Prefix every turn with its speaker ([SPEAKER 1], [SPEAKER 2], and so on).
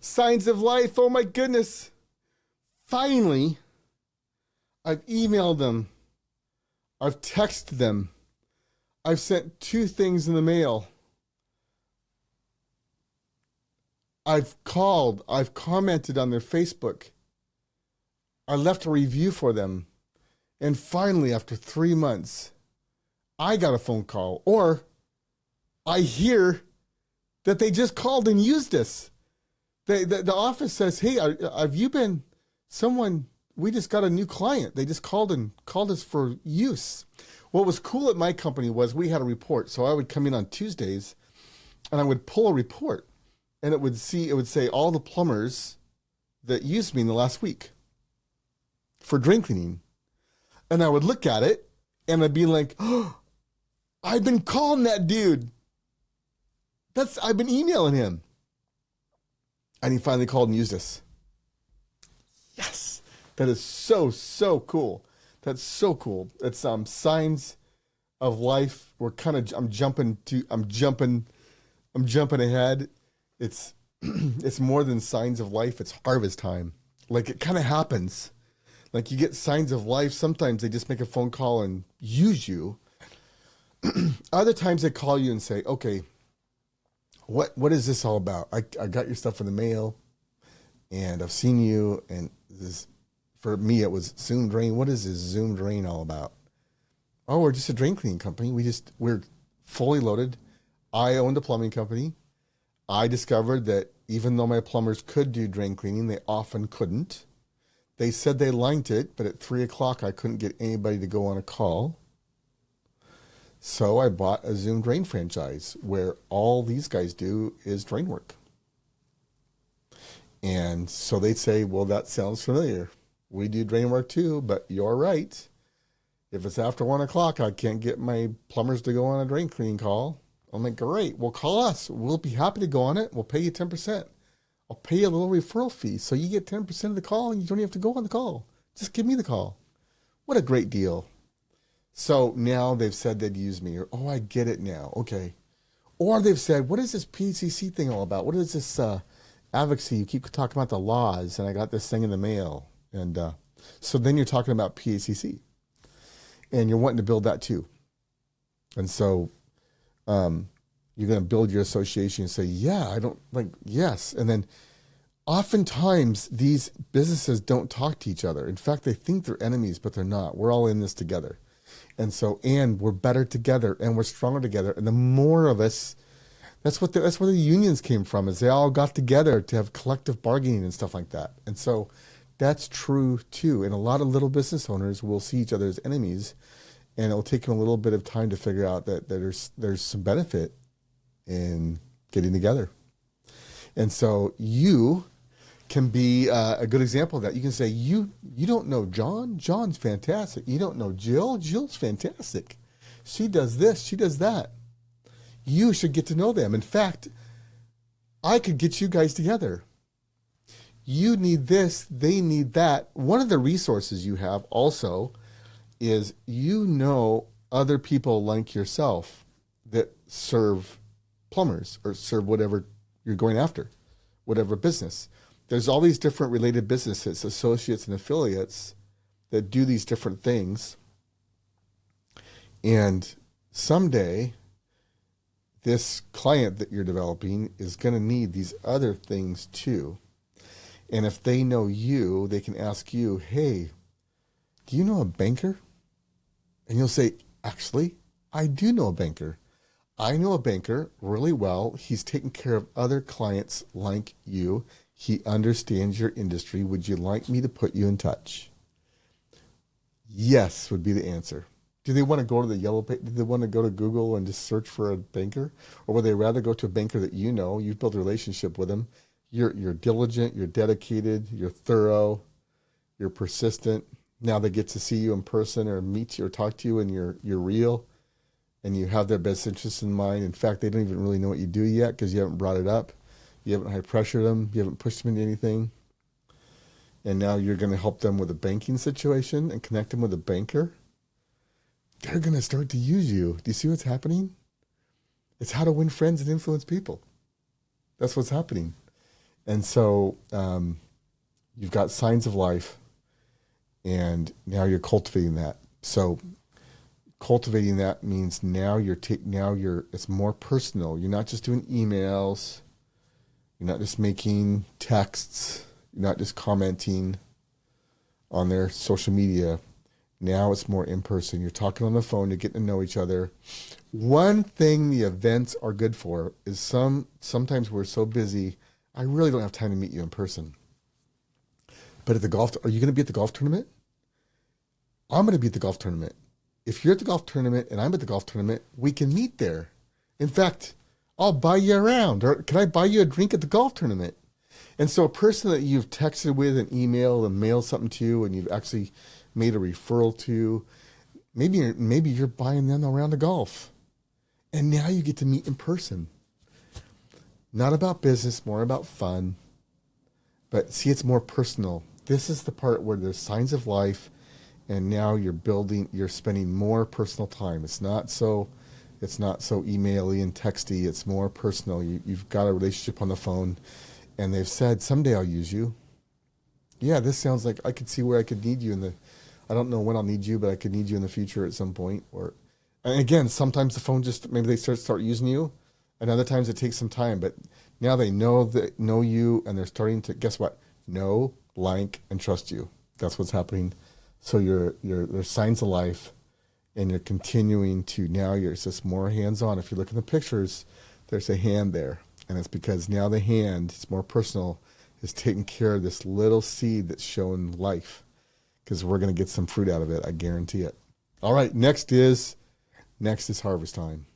[SPEAKER 1] Signs of life. Oh my goodness. Finally, I've emailed them. I've texted them. I've sent 2 things in the mail. I've called. I've commented on their Facebook. I left a review for them. And finally, after 3 months, I got a phone call. Or I hear that they just called and used us. The office says, hey, have you been someone, we just got a new client. They just called us for use. What was cool at my company was we had a report. So I would come in on Tuesdays and I would pull a report and it would say all the plumbers that used me in the last week for drain cleaning. And I would look at it and I'd be like, oh, I've been calling that dude. I've been emailing him. And he finally called and used us. Yes. That is so, so cool. That's so cool. It's signs of life. I'm jumping ahead. It's it's more than signs of life. It's harvest time. Like it kind of happens. Like you get signs of life. Sometimes they just make a phone call and use you. Other times they call you and say, okay, what is this all about? I got your stuff in the mail and I've seen you. And this, for me, it was Zoom Drain. What is this Zoom Drain all about? Oh, we're just a drain cleaning company. We're fully loaded. I owned a plumbing company. I discovered that even though my plumbers could do drain cleaning, they often couldn't. They said they liked it, but at 3:00, I couldn't get anybody to go on a call. So I bought a Zoom Drain franchise where all these guys do is drain work. And so they'd say, well, that sounds familiar. We do drain work too, but you're right. If it's after 1:00, I can't get my plumbers to go on a drain cleaning call. I'm like, great, well, call us. We'll be happy to go on it. We'll pay you 10%. I'll pay you a little referral fee. So you get 10% of the call and you don't even have to go on the call. Just give me the call. What a great deal. So now they've said they'd use me. Or, oh, I get it now. Okay. Or they've said, what is this PCC thing all about? What is this advocacy? You keep talking about the laws, and I got this thing in the mail. And so then you're talking about PACC. And you're wanting to build that too. And so you're going to build your association and say, yeah, I don't like, yes. And then oftentimes these businesses don't talk to each other. In fact, they think they're enemies, but they're not. We're all in this together. And we're better together and we're stronger together. And the more of us, that's where the unions came from, is they all got together to have collective bargaining and stuff like that. And so that's true too. And a lot of little business owners will see each other as enemies, and it'll take them a little bit of time to figure out that there's some benefit in getting together. And so you can be a good example of that. You can say, you don't know John. John's fantastic. You don't know Jill. Jill's fantastic. She does this. She does that. You should get to know them. In fact, I could get you guys together. You need this. They need that. One of the resources you have also is other people like yourself that serve plumbers or serve whatever you're going after, whatever business. There's all these different related businesses, associates and affiliates that do these different things. And someday, this client that you're developing is going to need these other things too. And if they know you, they can ask you, hey, do you know a banker? And you'll say, actually, I do know a banker. I know a banker really well. He's taking care of other clients like you. He understands your industry. Would you like me to put you in touch? Yes, would be the answer. Do they want to go to the yellow page? Do they want to go to Google and just search for a banker? Or would they rather go to a banker that you know, you've built a relationship with them, you're diligent, you're dedicated, you're thorough, you're persistent. Now they get to see you in person or meet you or talk to you, and you're real and you have their best interests in mind. In fact, they don't even really know what you do yet because you haven't brought it up. You haven't high pressured them. You haven't pushed them into anything. And now you're going to help them with a banking situation and connect them with a banker. They're going to start to use you. Do you see what's happening? It's how to win friends and influence people. That's what's happening. And so you've got signs of life, and now you're cultivating that. So cultivating that means now it's more personal. You're not just doing emails. You're not just making texts. You're not just commenting on their social media. Now it's more in person. You're talking on the phone. You're getting to know each other. One thing the events are good for is sometimes we're so busy, I really don't have time to meet you in person. But are you going to be at the golf tournament? I'm going to be at the golf tournament. If you're at the golf tournament and I'm at the golf tournament, we can meet there. In fact, I'll buy you around. Or can I buy you a drink at the golf tournament? And so a person that you've texted with and emailed and mailed something to, and you've actually made a referral to, maybe you're buying them around the golf. And now you get to meet in person. Not about business, more about fun. But see, it's more personal. This is the part where there's signs of life, and now you're spending more personal time. It's not so emaily and texty. It's more personal. You've got a relationship on the phone, and they've said, someday I'll use you. Yeah, this sounds like I could see where I could need you I don't know when I'll need you, but I could need you in the future at some point. And again, sometimes the phone maybe they start using you, and other times it takes some time, but now they know you, and they're starting to, guess what? Know, like, and trust you. That's what's happening. So there's signs of life, and you're continuing to, now it's just more hands-on. If you look at the pictures, there's a hand there, and it's because now the hand, it's more personal, is taking care of this little seed that's showing life, because we're going to get some fruit out of it. I guarantee it. All right, next is harvest time.